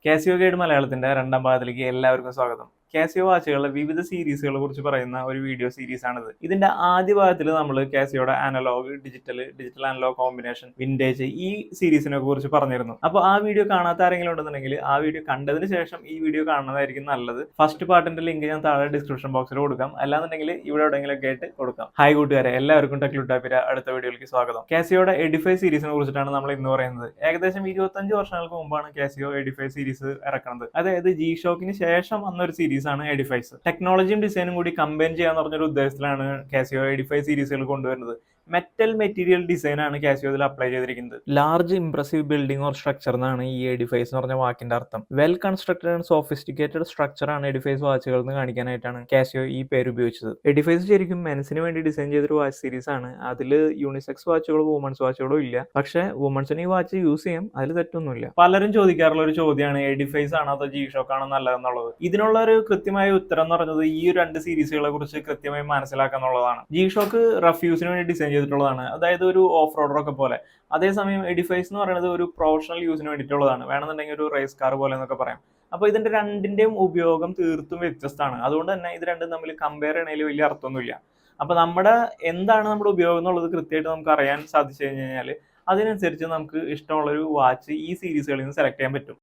Casio guide മലയാളത്തിന്റെ രണ്ടാം ഭാഗത്തിലേക്ക് എല്ലാവർക്കും സ്വാഗതം. കാസിയോ വാച്ചുകളുടെ വിവിധ സീരീസുകളെ കുറിച്ച് പറയുന്ന ഒരു വീഡിയോ സീരീസ് ആണിത്. ഇതിന്റെ ആദ്യ ഭാഗത്തിൽ നമ്മൾ കാസിയോയുടെ analogue, digital analogue combination, vintage ഈ സീരീസിനെ കുറിച്ച് പറഞ്ഞിരുന്നു. അപ്പോൾ ആ വീഡിയോ കാണാത്ത ആരെങ്കിലും ഉണ്ടെന്നുണ്ടെങ്കിൽ ആ വീഡിയോ കണ്ടതിന് ശേഷം ഈ വീഡിയോ കാണുന്നതായിരിക്കും നല്ലത്. ഫസ്റ്റ് പാർട്ടിന്റെ ലിങ്ക് ഞാൻ താഴെ ഡിസ്ക്രിപ്ഷൻ ബോക്സിൽ കൊടുക്കാം, അല്ലാന്നുണ്ടെങ്കിൽ ഇവിടെ എവിടെയെങ്കിലും ആയിട്ട് കൊടുക്കാം. ഹായ് കൂട്ടുകാരെ, എല്ലാവർക്കും ടെക്ലുട്ടാപ്പിന്റെ അടുത്ത വീഡിയോയിലേക്ക് സ്വാഗതം. കാസിയോയുടെ എഡിഫൈ സീരീസിനെ കുറിച്ചിട്ടാണ് നമ്മൾ ഇന്ന് പറയുന്നത്. ഏകദേശം 25 വർഷങ്ങൾക്ക് മുമ്പാണ് കാസിയോ എഡിഫൈ സീരീസ് ഇറക്കുന്നത്. അതായത് ജി ഷോക്കിന് ശേഷം വന്നൊരു സീരീസ് ആണ് എഡിഫൈസ്. ടെക്നോളജിയും ഡിസൈനും കൂടി കമ്പൈൻ ചെയ്യാന്ന് പറഞ്ഞൊരു ഉദ്ദേശത്തിലാണ് കാസിയോ എഡിഫൈ സീരീസുകൾ കൊണ്ടുവരുന്നത്. മെറ്റൽ മെറ്റീരിയൽ ഡിസൈൻ ആണ് കാസിയോ ഇതിൽ അപ്ലൈ ചെയ്തിരിക്കുന്നത്. Large impressive building or structure എന്നാണ് ഈ എഡിഫൈസ് എന്ന് പറഞ്ഞ വാക്കിന്റെ അർത്ഥം. Well constructed and sophisticated structure ആണ് എഡിഫൈസ് വാച്ചുകൾ എന്ന് കാണിക്കാനായിട്ടാണ് കാസിയോ ഈ പേര് ഉപയോഗിച്ചത്. എഡിഫൈസ് ശരിക്കും മെൻസിന് വേണ്ടി ഡിസൈൻ ചെയ്തൊരു വാച്ച് സീരീസ് ആണ്. അതിൽ യൂണിസെക്സ് വാച്ചുകളോ വുമൺസ് വാച്ചുകളോ ഇല്ല. പക്ഷെ വുമൺസിന് ഈ വാച്ച് യൂസ് ചെയ്യാം, അതിൽ തെറ്റൊന്നുമില്ല. പലരും ചോദിക്കാറുള്ള ഒരു ചോദ്യമാണ് എഡിഫൈസ് ആണോ അതോ ജി ഷോക്ക് ആണോ നല്ലതെന്നുള്ളത്. ഇതിനുള്ള ഒരു കൃത്യമായ ഉത്തരം എന്ന് പറയുന്നത് ഈ രണ്ട് സീരീസുകളെ കുറിച്ച് കൃത്യമായി മനസ്സിലാക്കുക എന്നുള്ളതാണ്. ജി ഷോക്ക് റഫ് യൂസിന് വേണ്ടി ഡിസൈൻ ചെയ്തിട്ടുള്ളതാണ്, അതായത് ഒരു ഓഫ് റോഡർ ഒക്കെ പോലെ. അതേസമയം എഡിഫൈസ് എന്ന് പറയുന്നത് ഒരു പ്രൊഫഷണൽ യൂസിന് വേണ്ടിയിട്ടുള്ളതാണ്, വേണമെന്നുണ്ടെങ്കിൽ ഒരു റേസ് കാർ പോലെ എന്നൊക്കെ പറയാം. അപ്പൊ ഇതിന്റെ രണ്ടിന്റെയും ഉപയോഗം തീർത്തും വ്യത്യസ്തമാണ്. അതുകൊണ്ട് തന്നെ ഇത് രണ്ടും തമ്മിൽ കമ്പയർ ചെയ്യണതിൽ വലിയ അർത്ഥമൊന്നുമില്ല. അപ്പൊ എന്താണ് നമ്മുടെ ഉപയോഗം എന്നുള്ളത് കൃത്യമായിട്ട് നമുക്ക് അറിയാൻ സാധിച്ചു കഴിഞ്ഞാൽ അതിനനുസരിച്ച് നമുക്ക് ഇഷ്ടമുള്ള ഒരു വാച്ച് ഈ സീരീസുകളിൽ നിന്ന് സെലക്ട് ചെയ്യാൻ പറ്റും.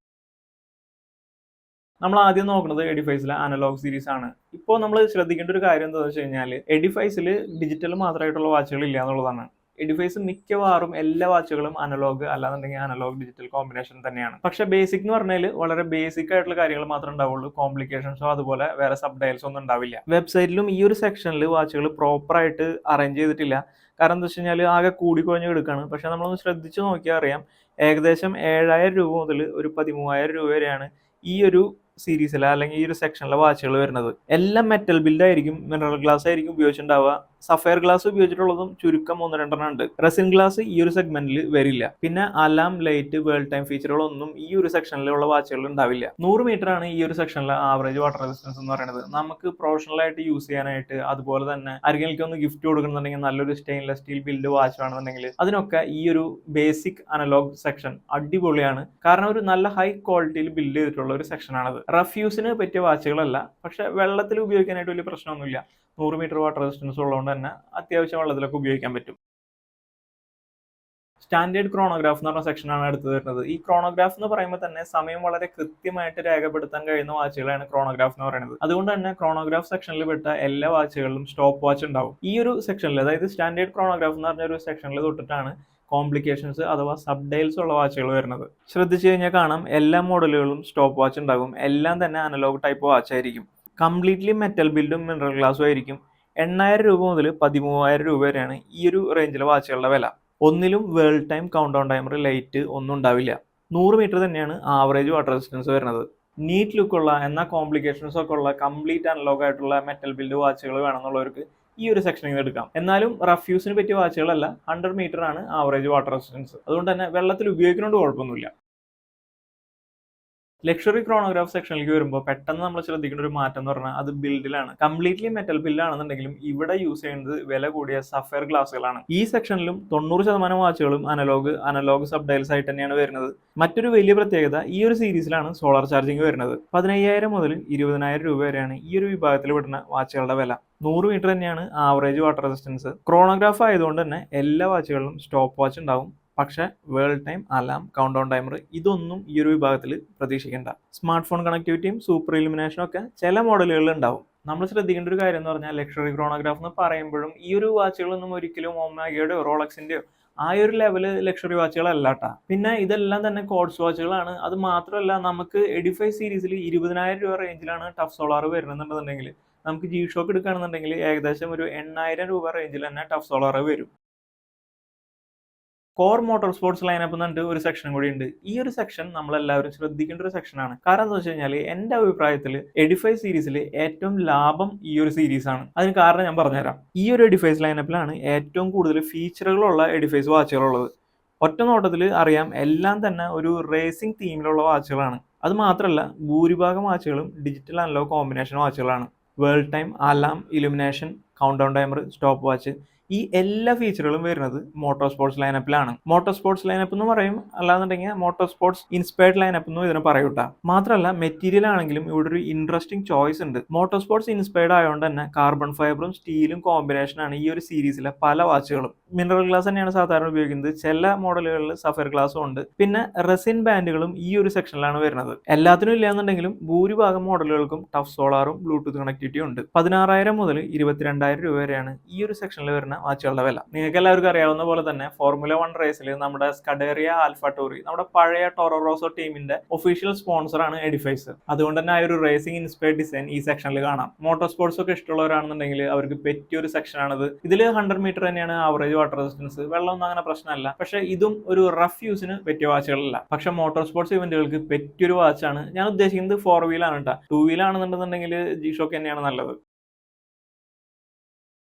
നമ്മൾ ആദ്യം നോക്കുന്നത് എഡിഫൈസിലെ അനലോഗ് സീരീസ് ആണ്. ഇപ്പോൾ നമ്മൾ ശ്രദ്ധിക്കേണ്ട ഒരു കാര്യം എന്താണെന്ന് വെച്ച് കഴിഞ്ഞാൽ എഡിഫൈസിൽ ഡിജിറ്റൽ മാത്രമായിട്ടുള്ള വാച്ചുകൾ ഇല്ല എന്നുള്ളതാണ്. എഡിഫൈസ് മിക്കവാറും എല്ലാ വാച്ചുകളും അനലോഗ് അല്ലാന്നുണ്ടെങ്കിൽ അനലോഗ് ഡിജിറ്റൽ കോമ്പിനേഷൻ തന്നെയാണ്. പക്ഷെ ബേസിക് എന്ന് പറഞ്ഞാൽ വളരെ ബേസിക് ആയിട്ടുള്ള കാര്യങ്ങൾ മാത്രമേ ഉണ്ടാവുള്ളൂ. കോംപ്ലിക്കേഷൻസോ അതുപോലെ വേറെ സബ് ഡയൽസോ ഒന്നും ഉണ്ടാവില്ല. വെബ്സൈറ്റിലും ഈ ഒരു സെക്ഷനിൽ വാച്ചുകൾ പ്രോപ്പർ ആയിട്ട് അറേഞ്ച് ചെയ്തിട്ടില്ല. കാരണം എന്താ വെച്ച് കഴിഞ്ഞാൽ ആകെ കൂടിക്കുറഞ്ഞ് എടുക്കുകയാണ്. പക്ഷെ നമ്മളൊന്ന് ശ്രദ്ധിച്ച് നോക്കിയാൽ അറിയാം, ഏകദേശം 7,000 രൂപ മുതൽ ഒരു 13,000 രൂപ വരെയാണ് ഈ ഒരു സീരീസിലെ അല്ലെങ്കിൽ ഈ ഒരു സെക്ഷനിലെ വാച്ചുകൾ വരുന്നത്. എല്ലാം മെറ്റൽ ബിൽഡ് ആയിരിക്കും, മിനറൽ ഗ്ലാസ് ആയിരിക്കും ഉപയോഗിച്ചിട്ടുണ്ടാവുക. സഫയർ ഗ്ലാസ് ഉപയോഗിച്ചിട്ടുള്ളതും ചുരുക്കം 1-2 ഉണ്ട്. റെസിൻ ഗ്ലാസ് ഈ ഒരു സെഗ്മെന്റിൽ വരില്ല. പിന്നെ അലാം, ലൈറ്റ്, വേൾഡ് ടൈം ഫീച്ചറുകളൊന്നും ഈ ഒരു സെക്ഷനിലുള്ള വാച്ചുകൾ ഉണ്ടാവില്ല. 100 മീറ്റർ ആണ് ഈ ഒരു സെക്ഷനിലെ ആവറേജ് വാട്ടർ റെസിസ്റ്റൻസ് എന്ന് പറയുന്നത്. നമുക്ക് പ്രൊഫഷണൽ ആയിട്ട് യൂസ് ചെയ്യാനായിട്ട്, അതുപോലെ തന്നെ ആരെങ്കിലും ഒന്ന് ഗിഫ്റ്റ് കൊടുക്കണമെന്നുണ്ടെങ്കിൽ നല്ലൊരു സ്റ്റെയിൻലെസ് സ്റ്റീൽ ബിൽഡ് വാച്ച് വേണമെന്നുണ്ടെങ്കിൽ അതിനൊക്കെ ഈ ഒരു ബേസിക് അനലോഗ് സെക്ഷൻ അടിപൊളിയാണ്. കാരണം ഒരു നല്ല ഹൈ ക്വാളിറ്റിയിൽ ബിൽഡ് ചെയ്തിട്ടുള്ള ഒരു സെക്ഷൻ ആണത്. റഫ് യൂസിന് പറ്റിയ വാച്ചുകളല്ല, പക്ഷെ വെള്ളത്തിൽ ഉപയോഗിക്കാനായിട്ട് വലിയ പ്രശ്നമൊന്നുമില്ല. 100 മീറ്റർ വാട്ടർ റെസിസ്റ്റൻസ് ഉള്ളതുകൊണ്ട് തന്നെ അത്യാവശ്യം വെള്ളത്തിലൊക്കെ ഉപയോഗിക്കാൻ പറ്റും. സ്റ്റാൻഡേർഡ് ക്രോണോഗ്രാഫ് എന്ന് പറഞ്ഞ സെക്ഷനാണ് അടുത്ത് വരുന്നത്. ഈ ക്രോണോഗ്രാഫ് എന്ന് പറയുമ്പോൾ തന്നെ സമയം വളരെ കൃത്യമായിട്ട് രേഖപ്പെടുത്താൻ കഴിയുന്ന വാച്ചുകളാണ് ക്രോണോഗ്രാഫ് എന്ന് പറയുന്നത്. അതുകൊണ്ട് തന്നെ ക്രോണോഗ്രാഫ് സെക്ഷനിൽ പെട്ട എല്ലാ വാച്ചുകളിലും സ്റ്റോപ്പ് വാച്ച് ഉണ്ടാവും. ഈ ഒരു സെക്ഷനിൽ, അതായത് സ്റ്റാൻഡേർഡ് ക്രോണോഗ്രാഫ് എന്ന് പറഞ്ഞ ഒരു സെക്ഷനിൽ തൊട്ടിട്ടാണ് കോംപ്ലിക്കേഷൻസ് അഥവാ സബ് ഡയൽസ് ഉള്ള വാച്ചുകൾ വരുന്നത്. ശ്രദ്ധിച്ചു കഴിഞ്ഞാൽ കാണാം, എല്ലാ മോഡലുകളും സ്റ്റോപ്പ് വാച്ച് ഉണ്ടാകും. എല്ലാം തന്നെ അനലോഗ് ടൈപ്പ് വാച്ച് ആയിരിക്കും. കംപ്ലീറ്റ്ലി മെറ്റൽ ബിൽഡും മിനറൽ ഗ്ലാസും ആയിരിക്കും. 8,000 രൂപ മുതൽ 13,000 രൂപ വരെയാണ് ഈ ഒരു റേഞ്ചിലെ വാച്ചുകളുടെ വില. ഒന്നിലും world time, count down timer, light ഒന്നും ഉണ്ടാവില്ല. 100 മീറ്റർ തന്നെയാണ് ആവറേജ് വാട്ടർ റെസിസ്റ്റൻസ് വരുന്നത്. നീറ്റ് ലുക്കുള്ള എന്നാൽ കോംപ്ലിക്കേഷൻസ് ഒക്കെ ഉള്ള കംപ്ലീറ്റ് അനലോഗ് ആയിട്ടുള്ള മെറ്റൽ ബിൽഡ് വാച്ചുകൾ വേണമെന്നുള്ളവർക്ക് ഈ ഒരു സെക്ഷനിൽ നിന്ന് എടുക്കാം. എന്നാലും റഫ് യൂസിന് പറ്റിയ വാച്ചുകളല്ല. 100 മീറ്റർ ആണ് ആവറേജ് വാട്ടർ റെസിസ്റ്റൻസ്. അതുകൊണ്ട് തന്നെ വെള്ളത്തിൽ ഉപയോഗിക്കുന്നതുകൊണ്ട് കുഴപ്പമൊന്നുമില്ല. ലക്ഷറി ക്രോണോഗ്രാഫ് സെക്ഷനിലേക്ക് വരുമ്പോൾ പെട്ടെന്ന് നമ്മൾ ശ്രദ്ധിക്കേണ്ട ഒരു മാറ്റം എന്ന് പറഞ്ഞാൽ അത് ബിൽഡിലാണ്. കംപ്ലീറ്റ്ലി മെറ്റൽ ബിൽഡാണെന്നുണ്ടെങ്കിലും ഇവിടെ യൂസ് ചെയ്യുന്നത് വില കൂടിയ സഫയർ ഗ്ലാസുകളാണ്. ഈ സെക്ഷനിലും 90% വാച്ചുകളും അനലോഗ് സബ് ഡയൽസ് ആയിട്ട് തന്നെയാണ് വരുന്നത്. മറ്റൊരു വലിയ പ്രത്യേകത, ഈ ഒരു സീരീസിലാണ് സോളാർ ചാർജിങ് വരുന്നത്. 15,000 മുതൽ 20,000 രൂപ വരെയാണ് ഈ ഒരു വിഭാഗത്തിൽ വിടുന്ന വാച്ചുകളുടെ വില. 100 മീറ്റർ തന്നെയാണ് ആവറേജ് വാട്ടർ റെസിസ്റ്റൻസ്. ക്രോണോഗ്രാഫ് ആയതുകൊണ്ട് തന്നെ എല്ലാ വാച്ചുകളിലും സ്റ്റോപ്പ് വാച്ച് ഉണ്ടാവും. പക്ഷെ world time, alarm, count down timer ഇതൊന്നും ഈ ഒരു വിഭാഗത്തിൽ പ്രതീക്ഷിക്കേണ്ട. സ്മാർട്ട് ഫോൺ കണക്ടിവിറ്റിയും സൂപ്പർ ഇലുമിനേഷനും ഒക്കെ ചില മോഡലുകളിൽ ഉണ്ടാവും. നമ്മൾ ശ്രദ്ധിക്കേണ്ട ഒരു കാര്യം എന്ന് പറഞ്ഞാൽ ലക്ഷറി ക്രോണോഗ്രാഫ് എന്ന് പറയുമ്പോഴും ഈ ഒരു വാച്ചുകളൊന്നും ഒരിക്കലും ഒമാഗയുടെയോ റോളക്സിന്റെയോ ആ ഒരു ലെവല് ലക്ഷറി വാച്ചുകളല്ലാട്ടാ. പിന്നെ ഇതെല്ലാം തന്നെ കോഡ്സ് വാച്ചുകളാണ്. അത് മാത്രമല്ല, നമുക്ക് എഡിഫൈ സീരീസിൽ 20,000 രൂപ റേഞ്ചിലാണ് ടഫ് സോളാർ വരുന്നുണ്ടെന്നുണ്ടെങ്കിൽ നമുക്ക് ജി ഷോക്ക് എടുക്കുകയാണെന്നുണ്ടെങ്കിൽ ഏകദേശം ഒരു 8,000 രൂപ റേഞ്ചിൽ തന്നെ ടഫ് സോളാർ വരും. കോർ മോട്ടോർ സ്പോർട്സ് ലൈനപ്പ് എന്നിട്ട് ഒരു സെക്ഷൻ കൂടി ഉണ്ട്. ഈ ഒരു സെക്ഷൻ നമ്മളെല്ലാവരും ശ്രദ്ധിക്കേണ്ട ഒരു സെക്ഷനാണ്. കാരണം എന്താ വെച്ച് കഴിഞ്ഞാൽ എൻ്റെ അഭിപ്രായത്തിൽ എഡിഫൈ സീരീസിൽ ഏറ്റവും ലാഭം ഈ ഒരു സീരീസ് ആണ്. അതിന് കാരണം ഞാൻ പറഞ്ഞുതരാം. ഈ ഒരു എഡിഫൈസ് ലൈനപ്പിലാണ് ഏറ്റവും കൂടുതൽ ഫീച്ചറുകളുള്ള എഡിഫൈസ് വാച്ചുകളുള്ളത്. ഒറ്റ നോട്ടത്തിൽ അറിയാം, എല്ലാം തന്നെ ഒരു റേസിംഗ് തീമിലുള്ള വാച്ചുകളാണ്. അത് മാത്രമല്ല, ഭൂരിഭാഗം വാച്ചുകളും ഡിജിറ്റൽ അനലോഗ് കോമ്പിനേഷൻ വാച്ചുകളാണ്. World time, alarm, illumination, count down timer, stopwatch, ഈ എല്ലാ ഫീച്ചറുകളും വരുന്നത് മോട്ടോർ സ്പോർട്സ് ലൈനപ്പിലാണ്. മോട്ടോർ സ്പോർട്സ് ലൈനപ്പ് എന്ന് പറയും, അല്ലാന്നുണ്ടെങ്കിൽ മോട്ടോർ സ്പോർട്സ് ഇൻസ്പയർഡ് ലൈനപ്പ് എന്നും ഇതിനെ പറയൂട്ടാ. മാത്രമല്ല മെറ്റീരിയൽ ആണെങ്കിലും ഇവിടെ ഒരു ഇൻട്രസ്റ്റിംഗ് ചോയ്സ് ഉണ്ട്. മോട്ടോർ സ്പോർട്സ് ഇൻസ്പയർഡ് ആയതുകൊണ്ട് തന്നെ കാർബൺ ഫൈബറും സ്റ്റീലും കോമ്പിനേഷനാണ് ഈ ഒരു സീരീസിലെ പല വാച്ചുകളും. മിനറൽ ഗ്ലാസ് തന്നെയാണ് സാധാരണ ഉപയോഗിക്കുന്നത്. ചില മോഡലുകളിൽ സഫയർ ഗ്ലാസും ഉണ്ട്. പിന്നെ റെസിൻ ബാൻഡുകളും ഈ ഒരു സെക്ഷനിലാണ് വരുന്നത്. എല്ലാത്തിനും ഇല്ലാന്നുണ്ടെങ്കിലും ഭൂരിഭാഗം മോഡലുകൾക്കും ടഫ് സോളാറും ബ്ലൂടൂത്ത് കണക്ടിവിറ്റിയും ഉണ്ട്. 16,000 മുതൽ 22,000 രൂപ വരെയാണ് ഈ ഒരു സെക്ഷനിൽ വരുന്ന വാച്ചുകളുടെ വില. നിങ്ങൾക്ക് എല്ലാവർക്കും അറിയാവുന്ന പോലെ തന്നെ ഫോർമുല 1 റേസിൽ നമ്മുടെ സ്കഡേറിയ ആൽഫ ടോറി, നമ്മുടെ പഴയ ടോറോ റോസോ ടീമിന്റെ ഒഫീഷ്യൽ സ്പോൺസർ ആണ് എഡിഫൈസ്. അതുകൊണ്ട് തന്നെ ആ ഒരു റേസിംഗ് ഇൻസ്പയർഡ് ഡിസൈൻ ഈ സെക്ഷനിൽ കാണാം. മോട്ടോർ സ്പോർട്സ് ഒക്കെ ഇഷ്ടമുള്ളവരാണെന്നുണ്ടെങ്കിൽ അവർക്ക് പറ്റിയ ഒരു സെക്ഷൻ ആണിത്. ഇതിൽ 100 മീറ്റർ തന്നെയാണ് ആവറേജ് വാട്ടർ റെസിസ്റ്റൻസ്. വെള്ളമൊന്നും അങ്ങനെ പ്രശ്നമല്ല. പക്ഷെ ഇതും ഒരു റഫ് യൂസിന് പറ്റിയ വാച്ചുകളല്ല. പക്ഷെ മോട്ടോർ സ്പോർട്സ് ഇവന്റുകൾക്ക് പറ്റിയൊരു വാച്ചാണ്. ഞാൻ ഉദ്ദേശിക്കുന്നത് 4 വീലാണ് കേട്ടോ. 2 വീലാണെന്നുണ്ടെന്നുണ്ടെങ്കിൽ G-Shock തന്നെയാണ് നല്ലത്.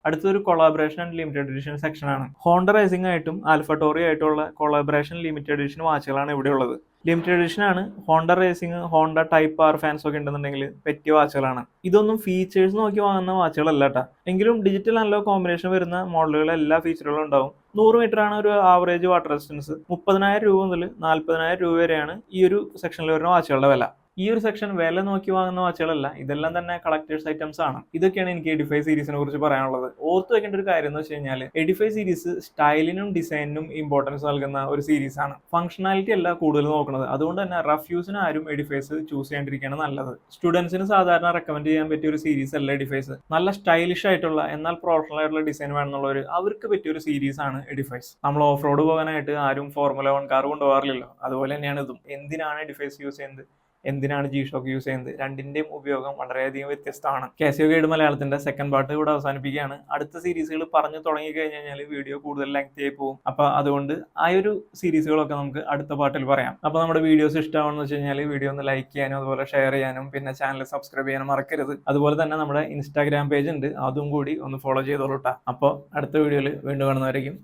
അടുത്തൊരു collaboration and limited edition section ആണ്. ഹോണ്ട റൈസിംഗ് ആയിട്ടും ആൽഫ ടോറി ആയിട്ടുള്ള കൊളാബറേഷൻ ലിമിറ്റഡ് എഡിഷൻ വാച്ചുകളാണ് ഇവിടെ ഉള്ളത്. ലിമിറ്റഡ് എഡിഷൻ ആണ്. Honda racing, Honda type R fans ഒക്കെ ഉണ്ടെന്നുണ്ടെങ്കിൽ പറ്റിയ വാച്ചുകളാണ്. ഇതൊന്നും ഫീച്ചേഴ്സ് നോക്കി വാങ്ങുന്ന വാച്ചുകളല്ല കേട്ടോ. എങ്കിലും ഡിജിറ്റൽ അനലോഗ് കോമ്പിനേഷൻ വരുന്ന മോഡലുകൾ എല്ലാ ഫീച്ചറുകളും ഉണ്ടാവും. 100 മീറ്റർ ആണ് ഒരു ആവറേജ് വാട്ടർ റെസിസ്റ്റൻസ്. 30,000 രൂപ മുതൽ 40,000 രൂപ വരെയാണ് ഈ ഒരു സെക്ഷനിൽ വരുന്ന വാച്ചുകളുടെ വില. ഈ ഒരു സെക്ഷൻ വില നോക്കി വാങ്ങുന്ന വാച്ചുകളല്ല, ഇതെല്ലാം തന്നെ കളക്ടേഴ്സ് ഐറ്റംസ് ആണ്. ഇതൊക്കെയാണ് എനിക്ക് എഡിഫൈ സീരീസിനെ കുറിച്ച് പറയാനുള്ളത്. ഓർത്ത് വെക്കേണ്ട ഒരു കാര്യം എന്ന് വെച്ച് കഴിഞ്ഞാൽ എഡിഫൈ സീരീസ് സ്റ്റൈലിനും ഡിസൈനിനും ഇമ്പോർട്ടൻസ് നൽകുന്ന ഒരു സീരീസ് ആണ്. ഫംഗ്ഷനാലിറ്റി അല്ല കൂടുതൽ നോക്കുന്നത്. അതുകൊണ്ട് തന്നെ റഫ് യൂസിന് ആരും എഡിഫൈസ് ചൂസ് ചെയ്യാണ്ടിരിക്കുകയാണ് നല്ലത്. സ്റ്റുഡൻസിന് സാധാരണ റെക്കമെൻഡ് ചെയ്യാൻ പറ്റിയ ഒരു സീരീസ് അല്ല എഡിഫൈസ്. നല്ല സ്റ്റൈലിഷ് ആയിട്ടുള്ള എന്നാൽ പ്രൊഫഷണൽ ആയിട്ടുള്ള ഡിസൈൻ വേണമെന്നുള്ളവർ അവർക്ക് പറ്റിയ ഒരു സീരീസ് ആണ് എഡിഫൈസ്. നമ്മൾ ഓഫ് റോഡ് പോകാനായിട്ട് ആരും ഫോർമുല 1 കാർ കൊണ്ടുപോകാറില്ലല്ലോ. അതുപോലെ തന്നെയാണ് ഇതും. എന്തിനാണ് എഡിഫൈസ് യൂസ് ചെയ്യുന്നത്, എന്തിനാണ് G-Shock യൂസ് ചെയ്യുന്നത്, രണ്ടിന്റെയും ഉപയോഗം വളരെയധികം വ്യത്യസ്തമാണ്. കാസിയോ ഗൈഡ് മലയാളത്തിന്റെ സെക്കൻഡ് പാർട്ട് ഇവിടെ അവസാനിപ്പിക്കുകയാണ്. അടുത്ത സീരീസുകൾ പറഞ്ഞു തുടങ്ങി കഴിഞ്ഞാൽ വീഡിയോ കൂടുതൽ ലെങ്ത് ആയി പോകും. അപ്പൊ അതുകൊണ്ട് ആ ഒരു സീരീസുകളൊക്കെ നമുക്ക് അടുത്ത പാർട്ടിൽ പറയാം. അപ്പൊ നമ്മുടെ വീഡിയോസ് ഇഷ്ടമാണെന്ന് വെച്ച് കഴിഞ്ഞാൽ വീഡിയോ ഒന്ന് ലൈക്ക് ചെയ്യാനും അതുപോലെ ഷെയർ ചെയ്യാനും പിന്നെ ചാനൽ സബ്സ്ക്രൈബ് ചെയ്യാനും മറക്കരുത്. അതുപോലെ തന്നെ നമ്മുടെ ഇൻസ്റ്റാഗ്രാം പേജ് ഉണ്ട്, അതും കൂടി ഒന്ന് ഫോളോ ചെയ്തോളൂട്ടാ. അപ്പോൾ അടുത്ത വീഡിയോയിൽ വീണ്ടും കാണുന്നവരേക്കും